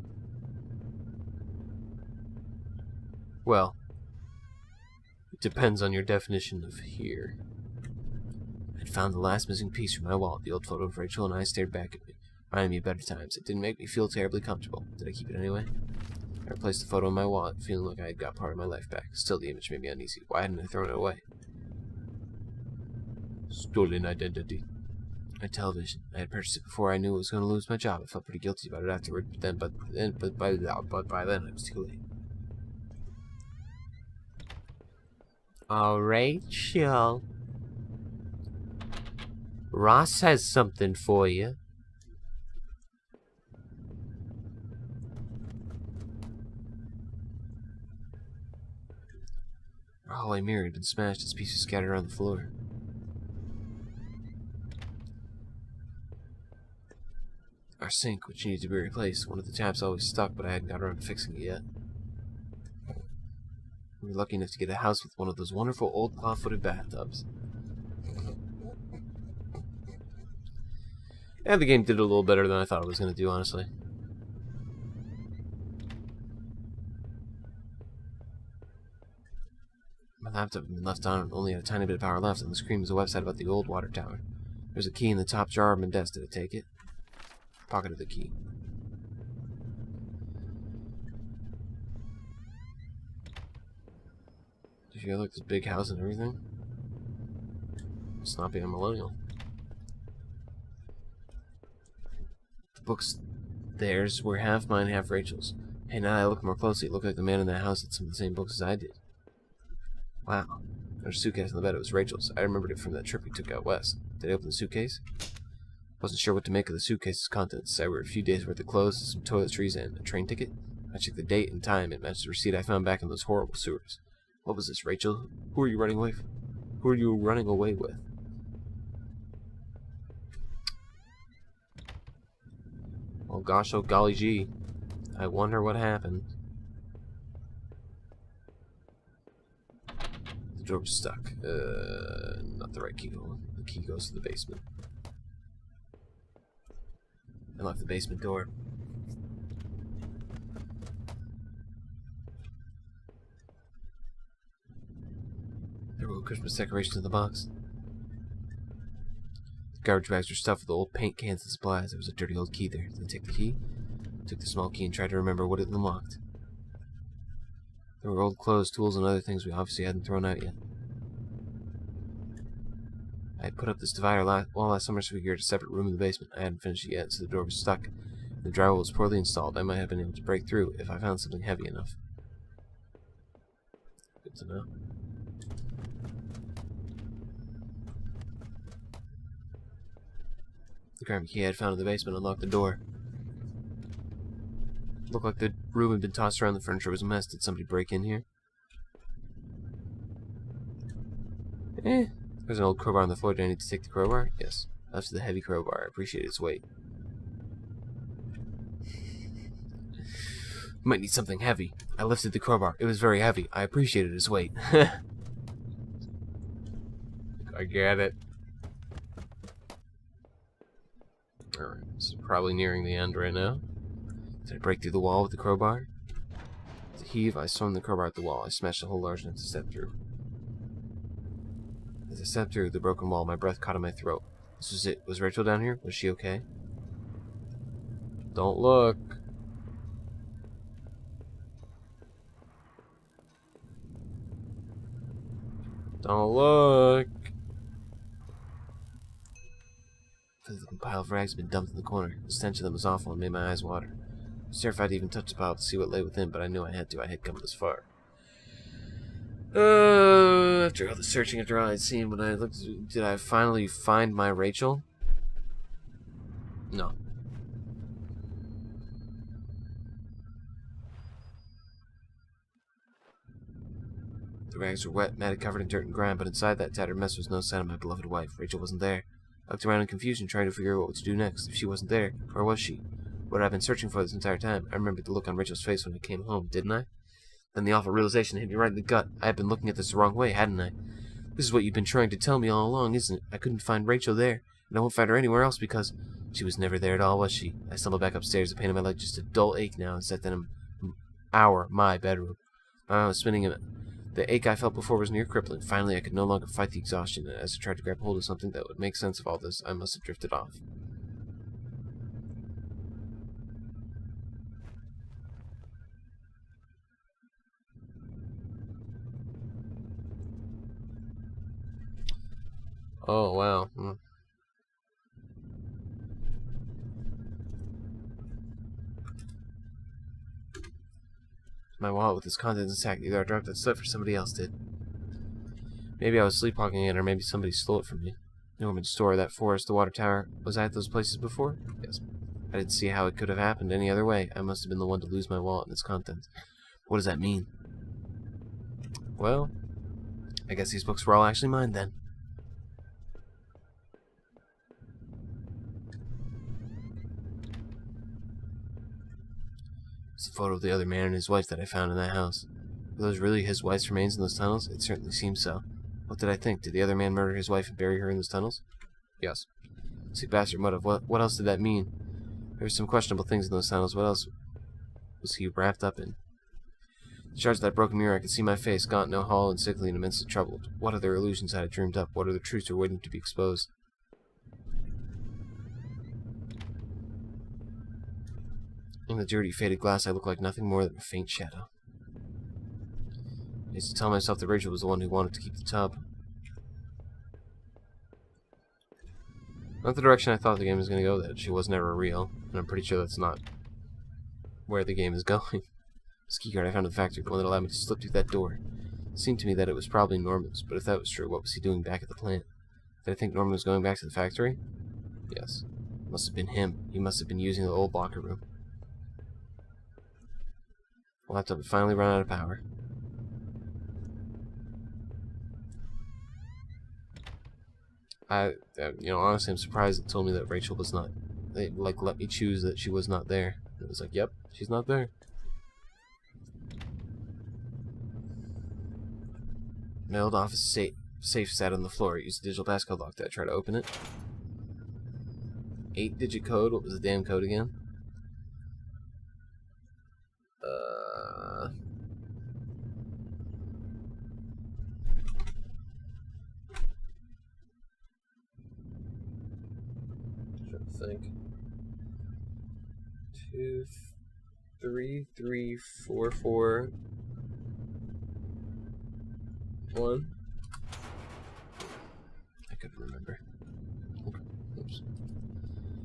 Well, it depends on your definition of here. I'd found the last missing piece from my wallet. The old photo of Rachel and I stared back at me, reminding me of better times. It didn't make me feel terribly comfortable. Did I keep it anyway? I replaced the photo in my wallet, feeling like I had got part of my life back. Still, the image made me uneasy. Why hadn't I thrown it away? Stolen identity. My television. I had purchased it before I knew I was going to lose my job. I felt pretty guilty about it afterward, but by then it was too late. Oh, Rachel. Ross has something for you. Our hallway mirror had been smashed, its pieces scattered around the floor. Our sink, which needed to be replaced. One of the taps always stuck, but I hadn't got around to fixing it yet. We were lucky enough to get a house with one of those wonderful old claw-footed bathtubs. Yeah, the game did a little better than I thought it was going to do, honestly. My laptop had been left on and only had a tiny bit of power left. On the screen was a website about the old water tower. There's a key in the top drawer of my desk. Did I take it? Pocketed the key. Did you have like this big house and everything? Must not be a millennial. The books theirs were half mine, half Rachel's. Hey, now that I look more closely, it looked like the man in that house had some of the same books as I did. Wow. There's a suitcase on the bed. It was Rachel's. I remembered it from that trip we took out west. Did I open the suitcase? Wasn't sure what to make of the suitcase's contents. There were a few days' worth of clothes, some toiletries, and a train ticket. I checked the date and time. It matched the receipt I found back in those horrible sewers. What was this, Rachel? Who are you running away from? Who are you running away with? Oh gosh, oh golly gee. I wonder what happened. The door was stuck. Not the right key hole. The key goes to the basement. I locked the basement door. There were Christmas decorations in the box. The garbage bags were stuffed with old paint cans and supplies. There was a dirty old key there. Did I take the key? I took the small key and tried to remember what it unlocked. There were old clothes, tools, and other things we obviously hadn't thrown out yet. I had put up this divider last summer, so we figured a separate room in the basement. I hadn't finished it yet, so the door was stuck. The drywall was poorly installed. I might have been able to break through if I found something heavy enough. Good to know. The crappy key I had found in the basement unlocked the door. It looked like the room had been tossed around. The furniture was a mess. Did somebody break in here? There's an old crowbar on the floor. Do I need to take the crowbar? Yes. I lifted the heavy crowbar. I appreciate its weight. Might need something heavy. I lifted the crowbar. It was very heavy. I appreciated its weight. I get it. Alright, this is probably nearing the end right now. Did I break through the wall with the crowbar? With a heave, I swung the crowbar at the wall. I smashed a hole large enough to step through. As I stepped through the broken wall, my breath caught in my throat. This was it. Was Rachel down here? Was she okay? Don't look. Don't look. The pile of rags had been dumped in the corner. The stench of them was awful and made my eyes water. I was terrified to even touch the pile to see what lay within, but I knew I had to. I had come this far. After all the searching, after all I'd seen, when I looked, did I finally find my Rachel? No. The rags were wet, matted, covered in dirt and grime, but inside that tattered mess was no sign of my beloved wife. Rachel wasn't there. I looked around in confusion, trying to figure out what to do next. If she wasn't there, where was she? What had I been searching for this entire time? I remembered the look on Rachel's face when I came home, didn't I? Then the awful realization hit me right in the gut. I had been looking at this the wrong way, hadn't I? This is what you've been trying to tell me all along, isn't it? I couldn't find Rachel there, and I won't find her anywhere else because she was never there at all, was she? I stumbled back upstairs, the pain in my leg just a dull ache now, and sat down in my bedroom. My mind was spinning, and the ache I felt before was near crippling. Finally, I could no longer fight the exhaustion, and as I tried to grab hold of something that would make sense of all this, I must have drifted off. Oh, wow. My wallet with its contents intact. Either I dropped that stuff or somebody else did. Maybe I was sleepwalking in, or maybe somebody stole it from me. Norman Store, that forest, the water tower. Was I at those places before? Yes. I didn't see how it could have happened any other way. I must have been the one to lose my wallet and its contents. What does that mean? Well, I guess these books were all actually mine then. It's a photo of the other man and his wife that I found in that house. Were those really his wife's remains in those tunnels? It certainly seems so. What did I think? Did the other man murder his wife and bury her in those tunnels? Yes. Sick bastard would have. What else did that mean? There were some questionable things in those tunnels. What else was he wrapped up in? The shards of that broken mirror, I could see my face, gaunt, no hollow, and sickly, and immensely troubled. What other illusions had I dreamed up? What other truths were waiting to be exposed? In the dirty, faded glass, I looked like nothing more than a faint shadow. I used to tell myself that Rachel was the one who wanted to keep the tub. Not the direction I thought the game was going to go, that she was never real, and I'm pretty sure that's not where the game is going. This key card I found in the factory, the one that allowed me to slip through that door. It seemed to me that it was probably Norman's, but if that was true, what was he doing back at the plant? Did I think Norman was going back to the factory? Yes. It must have been him. He must have been using the old locker room. The laptop had finally run out of power. Honestly, I'm surprised it told me that Rachel was not. They, let me choose that she was not there. It was like, yep, she's not there. My old office safe sat on the floor. I used a digital passcode lock. Did I try to open it? 8-digit code. What was the damn code again? Trying to think. 2, 3, 3, 4, 4, 1. I couldn't remember. Oops.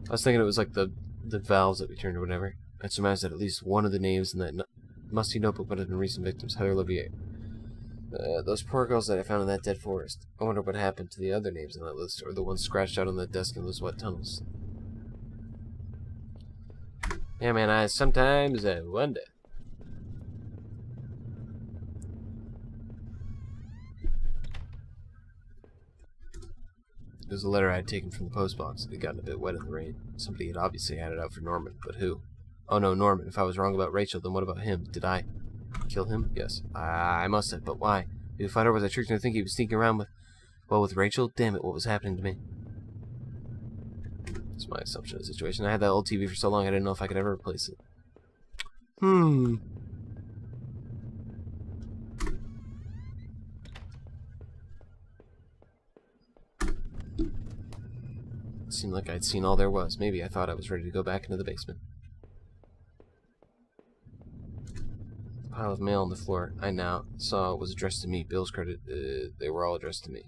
I was thinking it was like the valves that we turned or whatever. I surmised that at least one of the names in that musty notebook might have been recent victims, Heather Levier. Those poor girls that I found in that dead forest. I wonder what happened to the other names on that list, or the ones scratched out on that desk in those wet tunnels. Yeah, man, I sometimes wonder. It was a letter I had taken from the postbox. It had gotten a bit wet in the rain. Somebody had obviously had it out for Norman, but who? Oh no, Norman. If I was wrong about Rachel, then what about him? Did I kill him? Yes. I must have, but why? Did he find her? Was I tricked into thinking he was sneaking around with Rachel? Damn it, what was happening to me? That's my assumption of the situation. I had that old TV for so long I didn't know if I could ever replace it. It seemed like I'd seen all there was. Maybe I thought I was ready to go back into the basement. The pile of mail on the floor I now saw was addressed to me. Bill's credit, they were all addressed to me.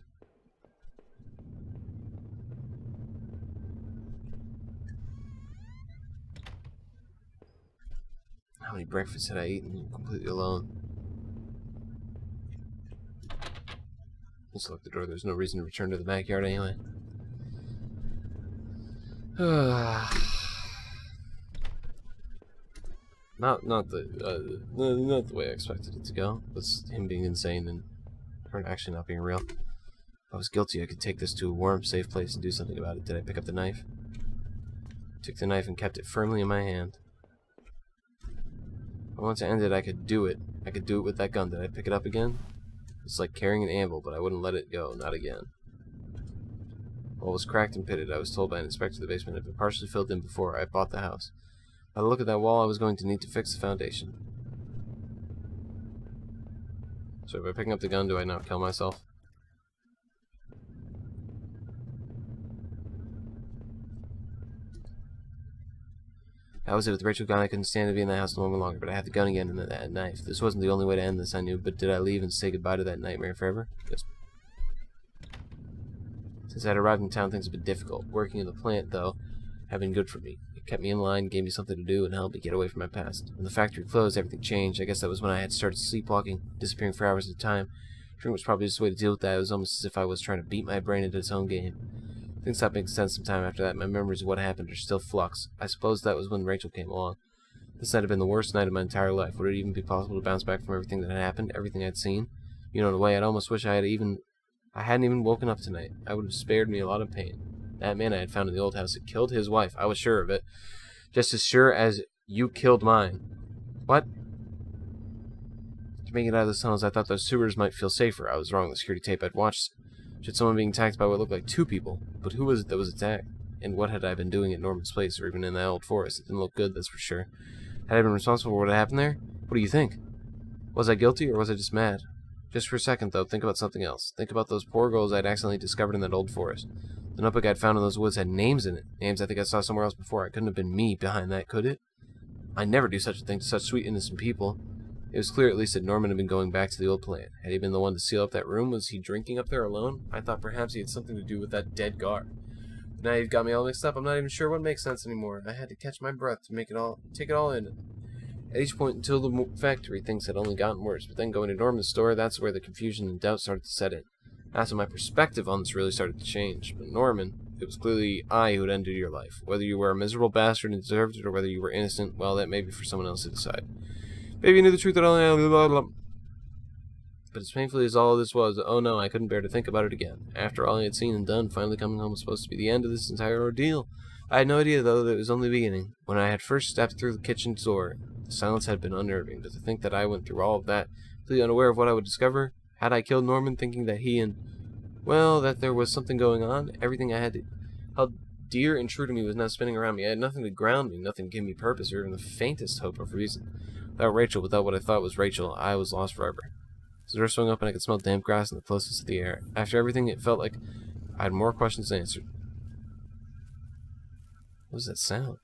How many breakfasts had I eaten completely alone? Let's lock the door. There's no reason to return to the backyard anyway. Not the way I expected it to go. Was him being insane and her actually not being real. If I was guilty, I could take this to a warm, safe place and do something about it. Did I pick up the knife? Took the knife and kept it firmly in my hand. Once I ended, I could do it. I could do it with that gun. Did I pick it up again? It's like carrying an anvil, but I wouldn't let it go. Not again. Well, it was cracked and pitted. I was told by an inspector the basement had been partially filled in before I bought the house. By the look at that wall, I was going to need to fix the foundation. So by picking up the gun, do I not kill myself? That was it with Rachel gone. I couldn't stand to be in the house no longer, but I had the gun again and that knife. This wasn't the only way to end this, I knew, but did I leave and say goodbye to that nightmare forever? Yes. Since I had arrived in town, things have been difficult. Working in the plant, though, had been good for me. It kept me in line, gave me something to do, and helped me get away from my past. When the factory closed, everything changed. I guess that was when I had started sleepwalking, disappearing for hours at a time. Drink was probably just the way to deal with that. It was almost as if I was trying to beat my brain into its own game. Things stopped making sense sometime after that. My memories of what happened are still flux. I suppose that was when Rachel came along. This night had been the worst night of my entire life. Would it even be possible to bounce back from everything that had happened, everything I'd seen? You know, in a way, I'd almost wish I hadn't even woken up tonight. I would have spared me a lot of pain. That man I had found in the old house had killed his wife. I was sure of it. Just as sure as you killed mine. What? To make it out of the tunnels, I thought those sewers might feel safer. I was wrong. The security tape I'd watched showed someone being attacked by what looked like 2 people. But who was it that was attacked? And what had I been doing at Norman's place, or even in that old forest? It didn't look good, that's for sure. Had I been responsible for what had happened there? What do you think? Was I guilty, or was I just mad? Just for a second, though, think about something else. Think about those poor girls I'd accidentally discovered in that old forest. The notebook I'd found in those woods had names in it. Names I think I saw somewhere else before. It couldn't have been me behind that, could it? I'd never do such a thing to such sweet, innocent people. It was clear at least that Norman had been going back to the old plant. Had he been the one to seal up that room? Was he drinking up there alone? I thought perhaps he had something to do with that dead guard. But now you've got me all mixed up. I'm not even sure what makes sense anymore. I had to catch my breath to take it all in. At each point until the factory, things had only gotten worse, but then going to Norman's store, that's where the confusion and doubt started to set in. That's when my perspective on this really started to change. But Norman, it was clearly I who had ended your life. Whether you were a miserable bastard and deserved it, or whether you were innocent, well, that may be for someone else to decide. Maybe you knew the truth at all. But as painfully as all of this was, oh no, I couldn't bear to think about it again. After all I had seen and done, finally coming home was supposed to be the end of this entire ordeal. I had no idea, though, that it was only the beginning. When I had first stepped through the kitchen door, the silence had been unnerving, but to think that I went through all of that, completely unaware of what I would discover, had I killed Norman, thinking that he and, well, that there was something going on, everything I had held dear and true to me was now spinning around me. I had nothing to ground me, nothing to give me purpose, or even the faintest hope of reason. Without Rachel, without what I thought was Rachel, I was lost forever. As the door swung open, I could smell damp grass and the closeness of the air. After everything, it felt like I had more questions than answered. What was that sound?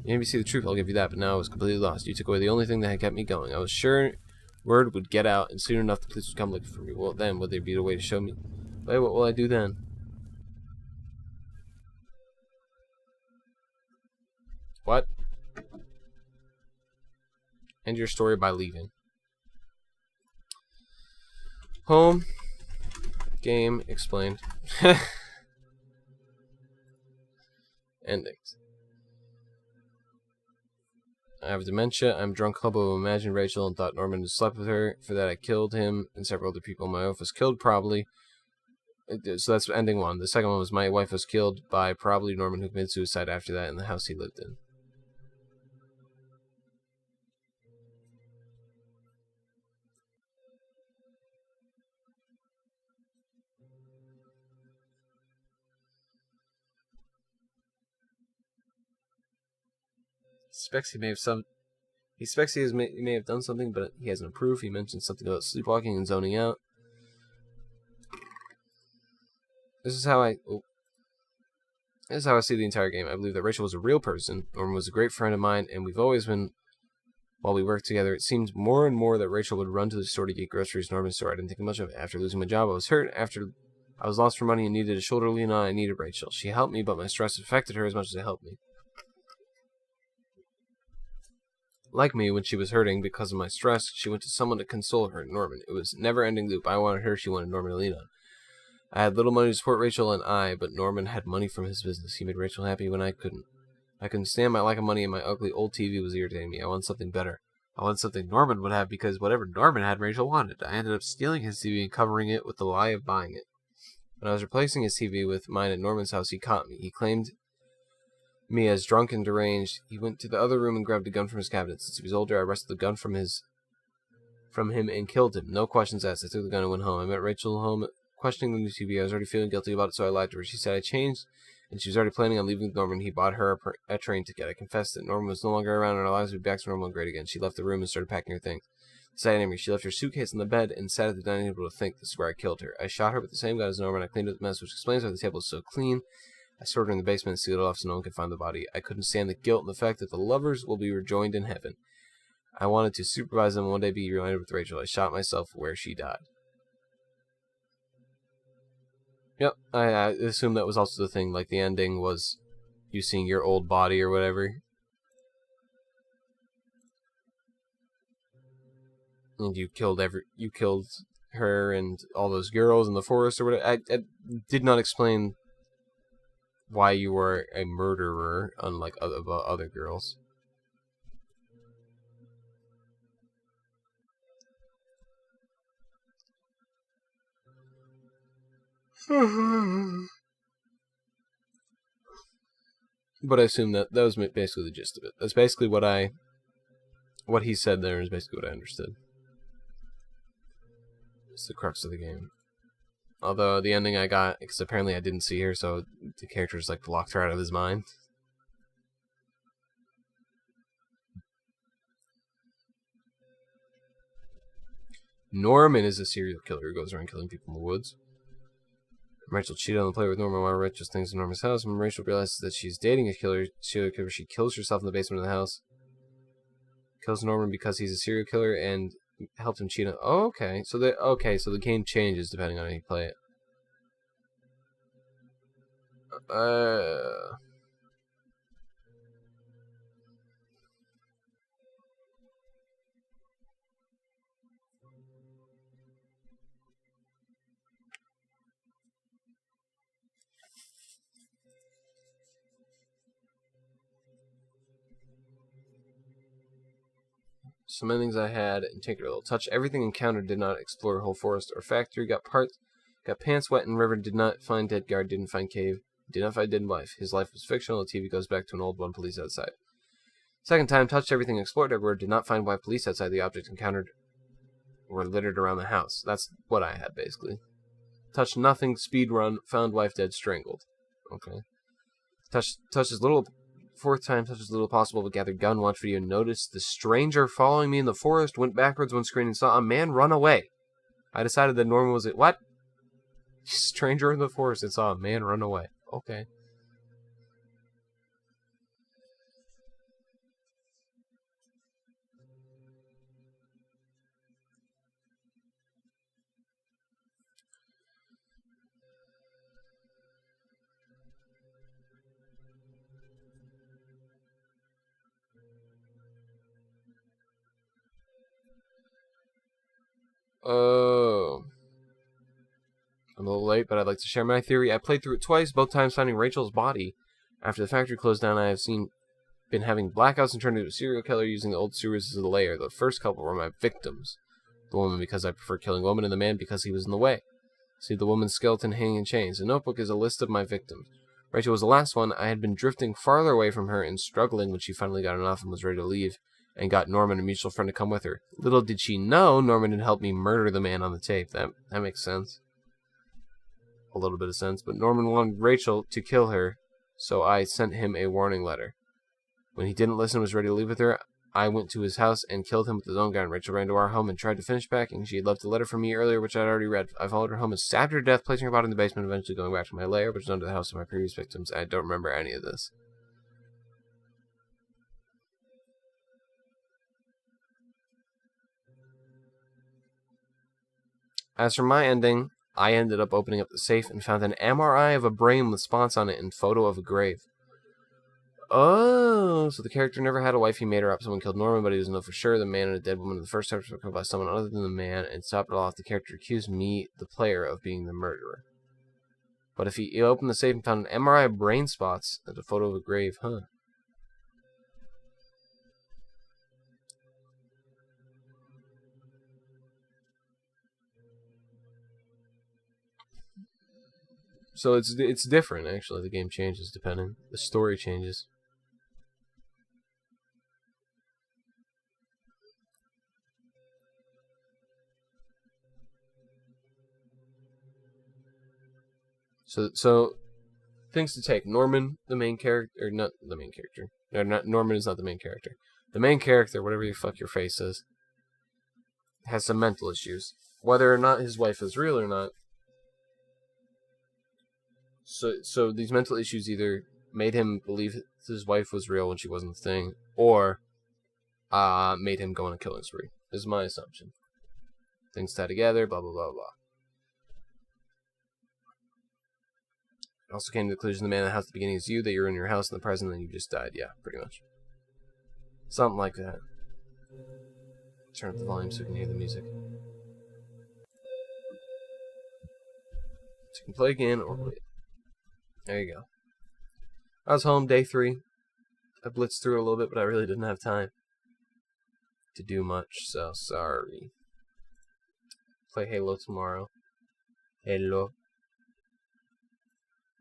You made me see the truth, I'll give you that, but now I was completely lost. You took away the only thing that had kept me going. I was sure word would get out, and soon enough the police would come looking for me. Well, then, would there be a way to show me? Wait, what will I do then? What? End your story by leaving. Home. Game explained. Endings. I have dementia. I'm drunk hobo who imagined Rachel and thought Norman had slept with her. For that I killed him and several other people. My wife was killed probably. So that's ending one. The second one was my wife was killed by probably Norman who committed suicide after that in the house he lived in. He suspects he may have done something, but he has no proof. He mentioned something about sleepwalking and zoning out. This is how I see the entire game. I believe that Rachel was a real person. Norman was a great friend of mine, and we've always been, while we worked together, it seemed more and more that Rachel would run to the store to get groceries. Norman's store. I didn't think much of it. After losing my job, I was hurt. After I was lost for money and needed a shoulder to lean on, I needed Rachel. She helped me, but my stress affected her as much as it helped me. Like me, when she was hurting because of my stress, she went to someone to console her, Norman. It was a never-ending loop. I wanted her, she wanted Norman to lean on. I had little money to support Rachel and but Norman had money from his business. He made Rachel happy when I couldn't. I couldn't stand my lack of money, and my ugly old TV was irritating me. I wanted something better. I wanted something Norman would have, because whatever Norman had, Rachel wanted. I ended up stealing his TV and covering it with the lie of buying it. When I was replacing his TV with mine at Norman's house, he caught me. He claimed me as drunk and deranged. He went to the other room and grabbed a gun from his cabinet. Since he was older, I wrested the gun from him and killed him. No questions asked. I took the gun and went home. I met Rachel home, questioning the new TV. I was already feeling guilty about it, so I lied to her. She said I changed, and she was already planning on leaving with Norman. He bought her a train ticket. I confessed that Norman was no longer around, and our lives would be back to normal and great again. She left the room and started packing her things. Deciding me, she left her suitcase on the bed and sat at the dining table to think. This is where I killed her. I shot her with the same gun as Norman. I cleaned up the mess, which explains why the table is so clean. I stored her in the basement and sealed it off so no one could find the body. I couldn't stand the guilt and the fact that the lovers will be rejoined in heaven. I wanted to supervise them and one day be reunited with Rachel. I shot myself where she died. Yep, I assume that was also the thing, like the ending was you seeing your old body or whatever. And you killed her and all those girls in the forest or whatever. I did not explain why you were a murderer, unlike other girls. But I assume that was basically the gist of it. That's basically what he said there is basically what I understood. It's the crux of the game. Although the ending I got, because apparently I didn't see her, so the character just like blocked her out of his mind. Norman is a serial killer who goes around killing people in the woods. Rachel cheated on the player with Norman while Rachel things in Norman's house. When Rachel realizes that she's dating a serial killer, she kills herself in the basement of the house. Kills Norman because he's a serial killer and helped him cheat on. Oh, okay. So the game changes depending on how you play it. some endings I had, and tinkered a little. Touch everything encountered, did not explore whole forest or factory, got pants wet in river, did not find dead guard, didn't find cave, did not find dead wife. His life was fictional, the TV goes back to an old one, police outside. Second time, touched everything, explored everywhere, did not find wife, police outside. The objects encountered were littered around the house. That's what I had, basically. Touched nothing, speed run, found wife dead, strangled. Okay. Touched as little, fourth time, touched as little possible, but gathered gun, watched video, noticed the stranger following me in the forest, went backwards one screen and saw a man run away. I decided that Norman was it. What? Stranger in the forest and saw a man run away. Okay. Oh. I'm a little late, but I'd like to share my theory. I played through it twice, both times finding Rachel's body. After the factory closed down, I have been having blackouts and turned into a serial killer using the old sewers as a lair. The first couple were my victims. The woman because I prefer killing women, and the man because he was in the way. See the woman's skeleton hanging in chains. The notebook is a list of my victims. Rachel was the last one. I had been drifting farther away from her and struggling when she finally got enough and was ready to leave, and got Norman, a mutual friend, to come with her. Little did she know Norman had helped me murder the man on the tape. That makes sense. A little bit of sense. But Norman wanted Rachel to kill her, so I sent him a warning letter. When he didn't listen and was ready to leave with her, I went to his house and killed him with his own gun. Rachel ran to our home and tried to finish packing. She had left a letter from me earlier, which I had already read. I followed her home and stabbed her to death, placing her body in the basement, eventually going back to my lair, which was under the house of my previous victims. I don't remember any of this. As for my ending, I ended up opening up the safe and found an MRI of a brain with spots on it and photo of a grave. Oh, so the character never had a wife. He made her up. Someone killed Norman, but he doesn't know for sure. The man and a dead woman in the first chapter were killed by someone other than the man, and stopped it off. The character accused me, the player, of being the murderer. But if he opened the safe and found an MRI of brain spots and a photo of a grave, huh? So it's different, actually. The game changes depending. The story changes. So things to take. Norman, the main character, or not the main character. No, not Norman is not the main character. The main character, whatever the fuck your face is, has some mental issues. Whether or not his wife is real or not. So these mental issues either made him believe his wife was real when she wasn't a thing, or made him go on a killing spree, is my assumption. Things tie together, blah, blah, blah, blah. It also came to the conclusion the man in the house at the beginning is you, that you're in your house in the present, and you just died. Yeah, pretty much. Something like that. Turn up the volume so we can hear the music. So you can play again or wait. There you go. I was home day 3. I blitzed through a little bit, but I really didn't have time to do much, so sorry. Play Halo tomorrow. Halo.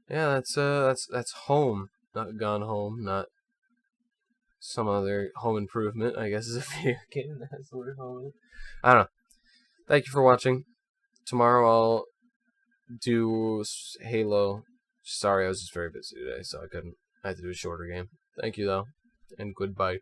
Yeah, that's home, not Gone Home, not some other home improvement. I guess is a video game that has the word home in it. I don't know. Thank you for watching. Tomorrow I'll do Halo. Sorry, I was just very busy today, so I had to do a shorter game. Thank you though, and goodbye.